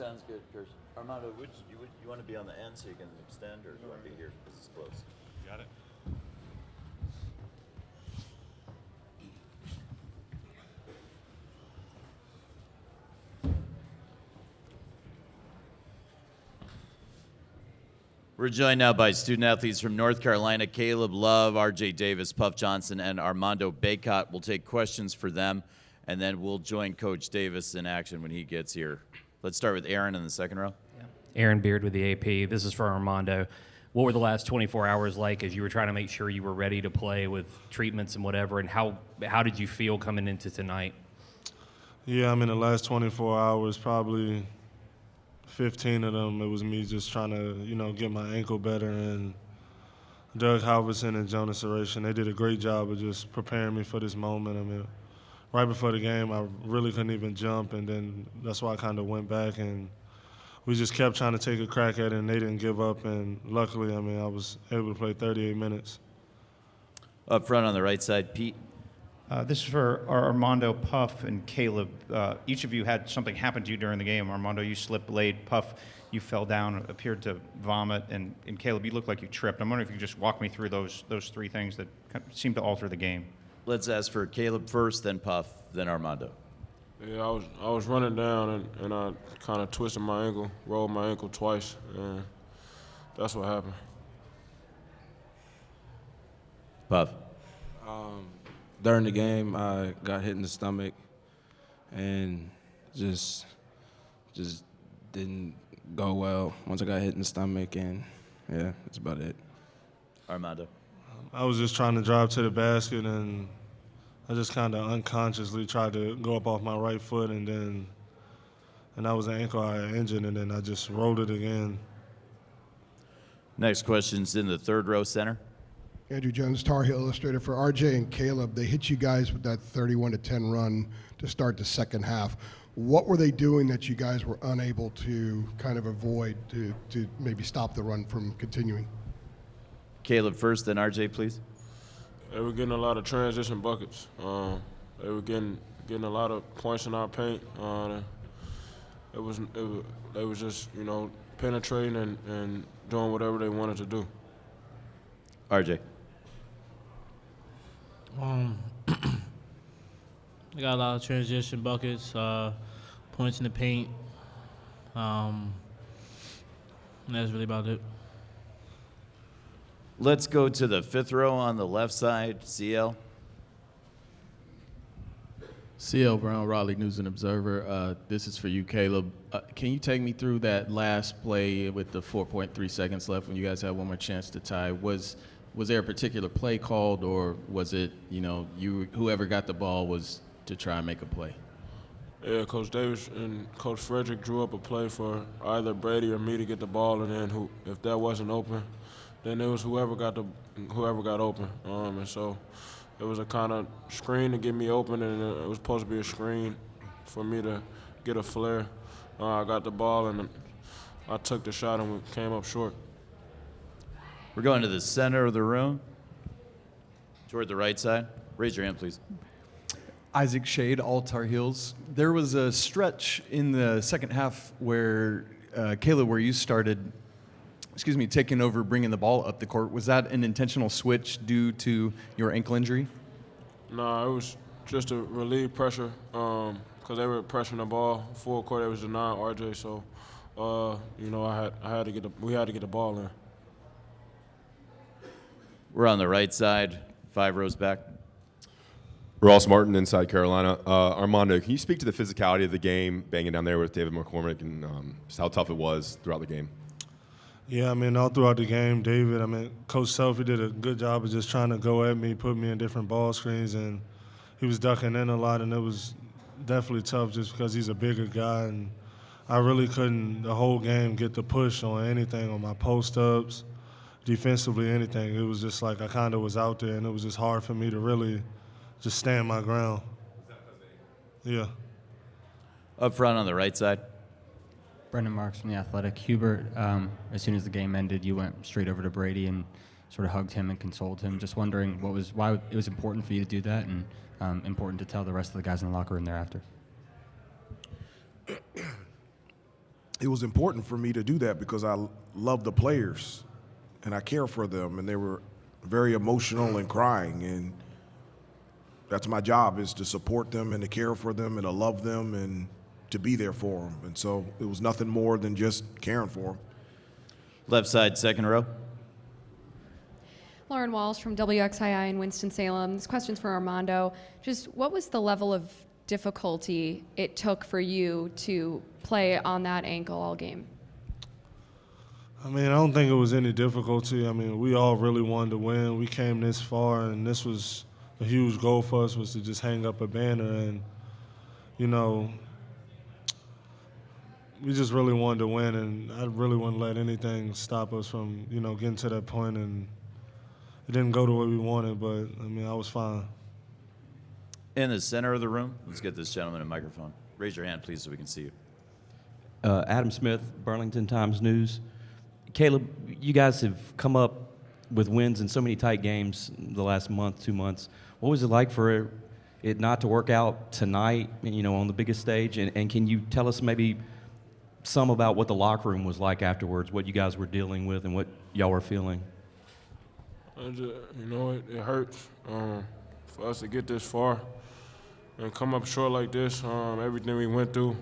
Sounds good, Kirsten. Armando, you want to be on the end so you can extend, or do you want to be here? This is close. Got it. We're joined now by student athletes from North Carolina, Caleb Love, R.J. Davis, Puff Johnson, and Armando Baycott. We'll take questions for them, and then we'll join Coach Davis in action when he gets here. Let's start with Aaron in the second row. Aaron Beard with the AP. This is for Armando. What were the last 24 hours like as you were trying to make sure you were ready to play with treatments and whatever, and how did you feel coming into tonight? Yeah, the last 24 hours, probably 15 of them, it was me just trying to, get my ankle better. And Doug Halverson and Jonas Aration, they did a great job of just preparing me for this moment. Right before the game, I really couldn't even jump, and then that's why I kind of went back, and we just kept trying to take a crack at it, and they didn't give up. And luckily, I was able to play 38 minutes. Up front on the right side, Pete. This is for Armando, Puff, and Caleb. Each of you had something happen to you during the game. Armando, you slipped blade. Puff, you fell down, appeared to vomit. And Caleb, you looked like you tripped. I'm wondering if you could just walk me through those three things that seemed to alter the game. Let's ask for Caleb first, then Puff, then Armando. Yeah, I was running down, and I kind of twisted my ankle, rolled my ankle twice, and that's what happened. Puff. During the game, I got hit in the stomach, and just didn't go well once I got hit in the stomach, and yeah, that's about it. Armando. I was just trying to drive to the basket, and I just kind of unconsciously tried to go up off my right foot, and that was an ankle I had injured, and then I just rolled it again. Next question's in the third row center. Andrew Jones, Tar Heel Illustrator. For RJ and Caleb, they hit you guys with that 31-10 run to start the second half. What were they doing that you guys were unable to kind of avoid to maybe stop the run from continuing? Caleb first, then RJ, please. They were getting a lot of transition buckets. They were getting a lot of points in our paint. They was just penetrating and doing whatever they wanted to do. RJ. I got a lot of transition buckets, points in the paint. And that's really about it. Let's go to the fifth row on the left side, CL. CL Brown, Raleigh News and Observer. This is for you, Caleb. Can you take me through that last play with the 4.3 seconds left when you guys had one more chance to tie? Was there a particular play called, or was it, whoever got the ball was to try and make a play? Yeah, Coach Davis and Coach Frederick drew up a play for either Brady or me to get the ball, and then if that wasn't open, then it was whoever got open. And so it was a kind of screen to get me open, and it was supposed to be a screen for me to get a flare. I got the ball, and I took the shot, and we came up short. We're going to the center of the room, toward the right side. Raise your hand, please. Isaac Shade, All Tar Heels. There was a stretch in the second half where, Caleb, where you started, taking over, bringing the ball up the court. Was that an intentional switch due to your ankle injury? No, it was just to relieve pressure because they were pressuring the ball full court. They was denying RJ, so we had to get the ball in. We're on the right side, 5 rows back. Ross Martin, inside Carolina. Armando, can you speak to the physicality of the game, banging down there with David McCormick, and just how tough it was throughout the game? Yeah, all throughout the game, David, Coach Selfie did a good job of just trying to go at me, put me in different ball screens, and he was ducking in a lot, and it was definitely tough just because he's a bigger guy, and I really couldn't, the whole game, get the push on anything, on my post-ups, defensively, anything. It was just like I kind of was out there, and it was just hard for me to really just stand my ground. Yeah. Up front on the right side. Brendan Marks from The Athletic. Hubert, as soon as the game ended, you went straight over to Brady and sort of hugged him and consoled him. Just wondering why it was important for you to do that, and important to tell the rest of the guys in the locker room thereafter. it was important for me to do that because I love the players and I care for them, and they were very emotional and crying, and that's my job, is to support them and to care for them and to love them and to be there for them. And so it was nothing more than just caring for them. Left side, second row. Lauren Walsh from WXII in Winston-Salem. This question's for Armando. Just what was the level of difficulty it took for you to play on that ankle all game? I mean, I don't think it was any difficulty. I mean, we all really wanted to win. We came this far, and this was a huge goal for us, was to just hang up a banner. And, you know, we just really wanted to win, and I really wouldn't let anything stop us from, you know, getting to that point. And it didn't go the way we wanted, but, I mean, I was fine. In the center of the room, let's get this gentleman a microphone. Raise your hand, please, so we can see you. Adam Smith, Burlington Times News. Caleb, you guys have come up with wins in so many tight games the last month, 2 months. What was it like for it not to work out tonight, you know, on the biggest stage? And can you tell us maybe some about what the locker room was like afterwards, what you guys were dealing with and what y'all were feeling? You know, it hurts for us to get this far and come up short like this, everything we went through.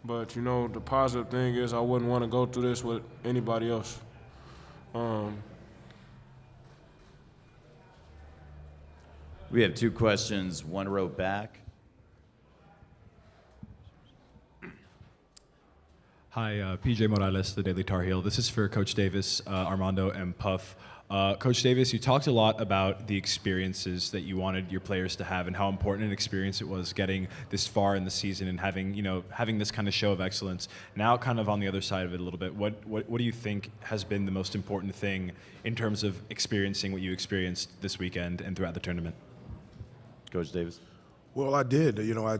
But, you know, the positive thing is I wouldn't want to go through this with anybody else. We have two questions, one row back. Hi, PJ Morales, the Daily Tar Heel. This is for Coach Davis, Armando, and Puff. Coach Davis, you talked a lot about the experiences that you wanted your players to have and how important an experience it was getting this far in the season and having, you know, having this kind of show of excellence. Now, kind of on the other side of it a little bit, what do you think has been the most important thing in terms of experiencing what you experienced this weekend and throughout the tournament? Coach Davis. Well, I did. You know, I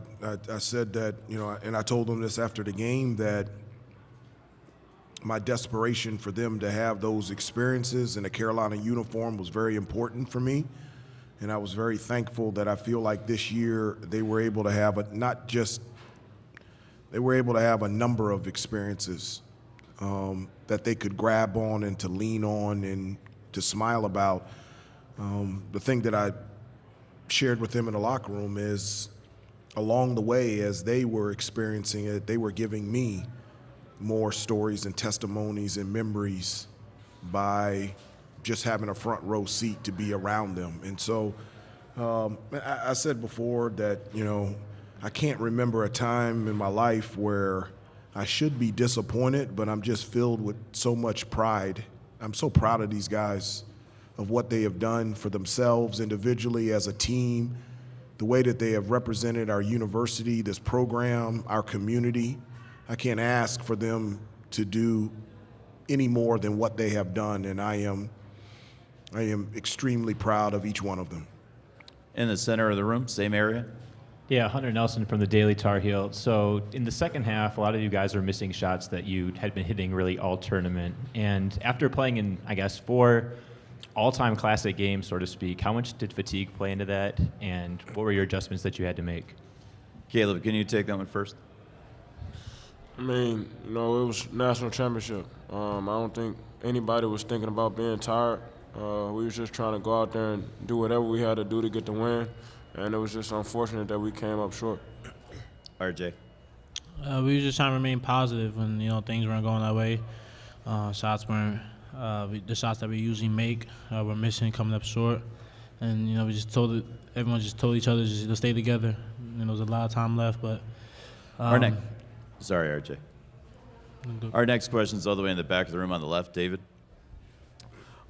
said that, you know, and I told them this after the game, that my desperation for them to have those experiences in a Carolina uniform was very important for me. And I was very thankful that I feel like this year they were able to have they were able to have a number of experiences that they could grab on and to lean on and to smile about. The thing that I shared with them in the locker room is, along the way, as they were experiencing it, they were giving me more stories and testimonies and memories by just having a front row seat to be around them. And so I said before that, you know, I can't remember a time in my life where I should be disappointed, but I'm just filled with so much pride. I'm so proud of these guys, of what they have done for themselves individually, as a team, the way that they have represented our university, this program, our community. I can't ask for them to do any more than what they have done, and I am extremely proud of each one of them. In the center of the room, same area. Yeah, Hunter Nelson from the Daily Tar Heel. So in the second half, a lot of you guys are missing shots that you had been hitting really all tournament. And after playing in, I guess, 4 all-time classic games, so to speak, how much did fatigue play into that, and what were your adjustments that you had to make? Caleb, can you take that one first? I mean, you know, it was national championship. I don't think anybody was thinking about being tired. We was just trying to go out there and do whatever we had to do to get the win, and it was just unfortunate that we came up short. RJ. We were just trying to remain positive when, you know, things weren't going that way. Shots weren't the shots that we usually make were missing, coming up short, and you know, everyone just told each other just to stay together. And there was a lot of time left, but Sorry, RJ. Our next question is all the way in the back of the room on the left. David.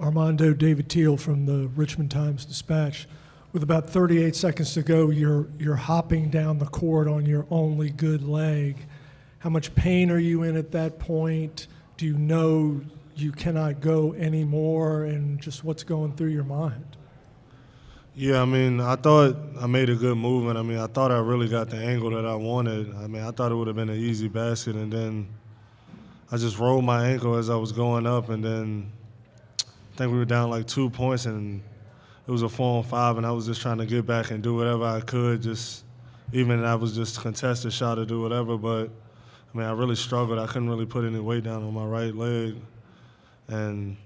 Armando, David Teal from the Richmond Times-Dispatch. With about 38 seconds to go, you're hopping down the court on your only good leg. How much pain are you in at that point? Do you know you cannot go anymore, and just what's going through your mind? Yeah, I mean, I thought I made a good movement. I mean, I thought I really got the angle that I wanted. I mean, I thought it would have been an easy basket, and then I just rolled my ankle as I was going up, and then I think we were down like 2 points, and it was a 4-on-5, and I was just trying to get back and do whatever I could, just even if I was just contested shot or do whatever. But, I I mean, I really struggled. I couldn't really put any weight down on my right leg. And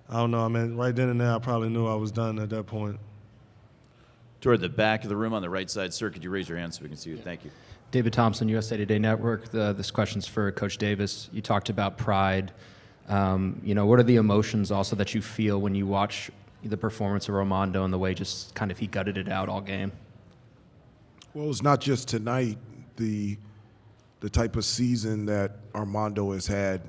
I don't know, I mean, right then and there, I probably knew I was done at that point. Toward the back of the room on the right side. Sir, could you raise your hand so we can see you? Thank you. David Thompson, USA Today Network. This question's for Coach Davis. You talked about pride. What are the emotions also that you feel when you watch the performance of Armando and the way just kind of he gutted it out all game? Well, it's not just tonight, the type of season that Armando has had.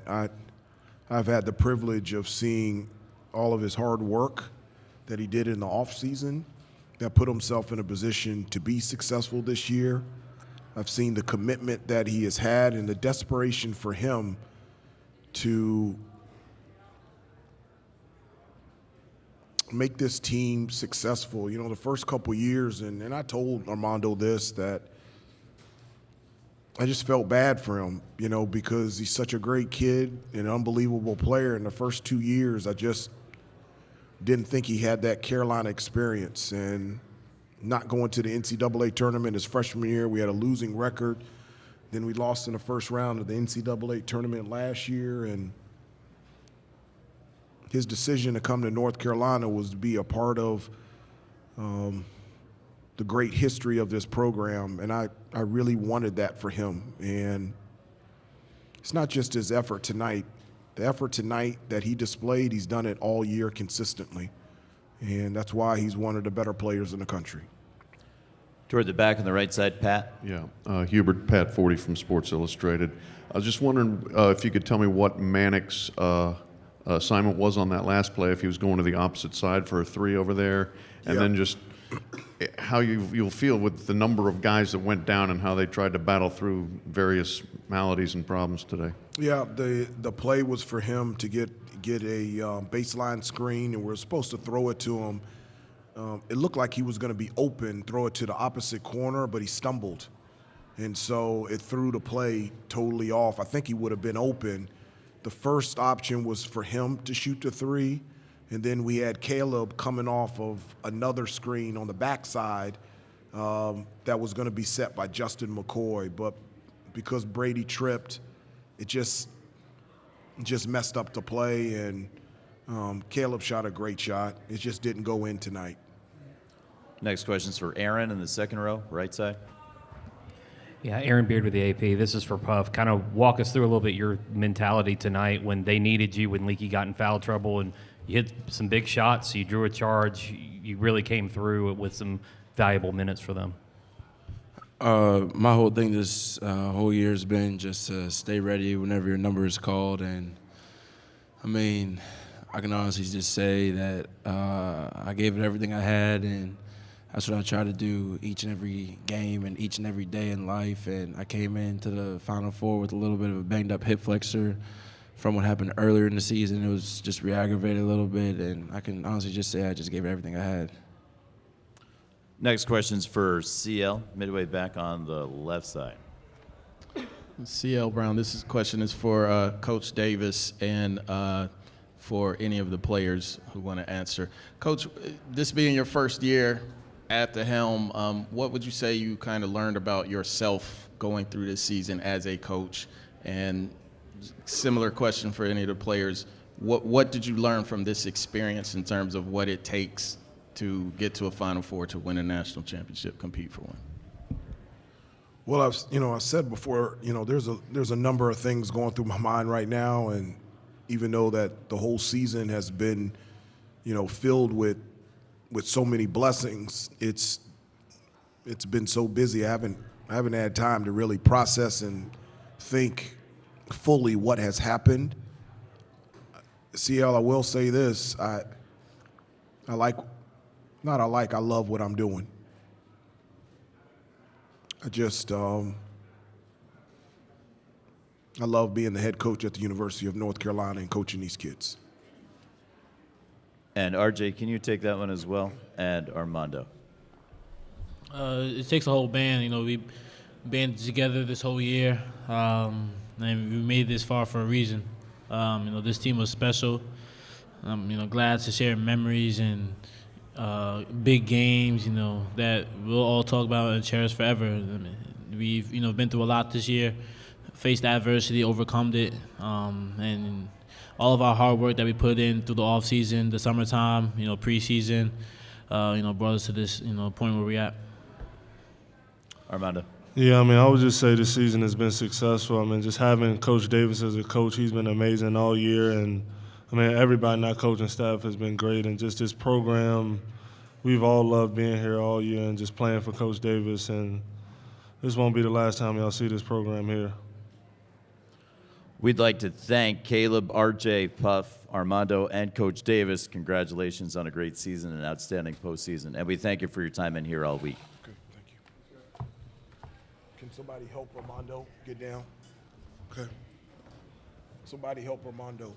I've had the privilege of seeing all of his hard work that he did in the offseason that put himself in a position to be successful this year. I've seen the commitment that he has had and the desperation for him to make this team successful. You know, the first couple years, and I told Armando this, that I just felt bad for him, you know, because he's such a great kid, an unbelievable player. In the first 2 years, I just didn't think he had that Carolina experience. And not going to the NCAA tournament his freshman year, we had a losing record. Then we lost in the first round of the NCAA tournament last year. And his decision to come to North Carolina was to be a part of the great history of this program, and I really wanted that for him. And it's not just his effort tonight. The effort tonight that he displayed, he's done it all year consistently, and that's why he's one of the better players in the country. Toward the back on the right side, Pat. Yeah, Hubert, Pat 40 from Sports Illustrated. I was just wondering if you could tell me what Manic's assignment was on that last play, if he was going to the opposite side for a three over there, and then just how you'll feel with the number of guys that went down and how they tried to battle through various maladies and problems today. Yeah, the play was for him to get a baseline screen, and we're supposed to throw it to him. It looked like he was going to be open, throw it to the opposite corner, but he stumbled. And so it threw the play totally off. I think he would have been open. The first option was for him to shoot the three, and then we had Caleb coming off of another screen on the backside that was going to be set by Justin McCoy. But because Brady tripped, it just messed up the play, and Caleb shot a great shot. It just didn't go in tonight. Next question's for Aaron in the second row, right side. Yeah, Aaron Beard with the AP. This is for Puff. Kind of walk us through a little bit your mentality tonight when they needed you, when Leaky got in foul trouble, and you hit some big shots, you drew a charge, you really came through with some valuable minutes for them. My whole thing this whole year has been just to stay ready whenever your number is called. And, I mean, I can honestly just say that I gave it everything I had, and that's what I try to do each and every game and each and every day in life. And I came into the Final Four with a little bit of a banged-up hip flexor from what happened earlier in the season. It was just re-aggravated a little bit, and I can honestly just say I just gave it everything I had. Next question's for CL, midway back on the left side. CL Brown, this question is for Coach Davis and for any of the players who want to answer. Coach, this being your first year at the helm, what would you say you kind of learned about yourself going through this season as a coach? And similar question for any of the players, what did you learn from this experience in terms of what it takes to get to a Final Four, to win a national championship, compete for one? Well, I said before, there's a number of things going through my mind right now, and even though that the whole season has been, filled with so many blessings, it's been so busy. I haven't had time to really process and think fully what has happened. CL, I will say this: I love what I'm doing. I love being the head coach at the University of North Carolina and coaching these kids. And RJ, can you take that one as well? And Armando. It takes a whole band. We've been together this whole year, and we made this far for a reason. This team was special. Glad to share memories and big games, that we'll all talk about and cherish forever. We've, been through a lot this year. faced adversity, overcome it, and all of our hard work that we put in through the off season, the summertime, preseason, brought us to this, point where we're at. Armando. Yeah, I would just say this season has been successful. Just having Coach Davis as a coach, he's been amazing all year. And, everybody in our coaching staff has been great. And just this program, we've all loved being here all year and just playing for Coach Davis. And this won't be the last time y'all see this program here. We'd like to thank Caleb, RJ, Puff, Armando, and Coach Davis. Congratulations on a great season and outstanding postseason. And we thank you for your time in here all week. Okay, thank you. Can somebody help Armando get down? Okay. Somebody help Armando.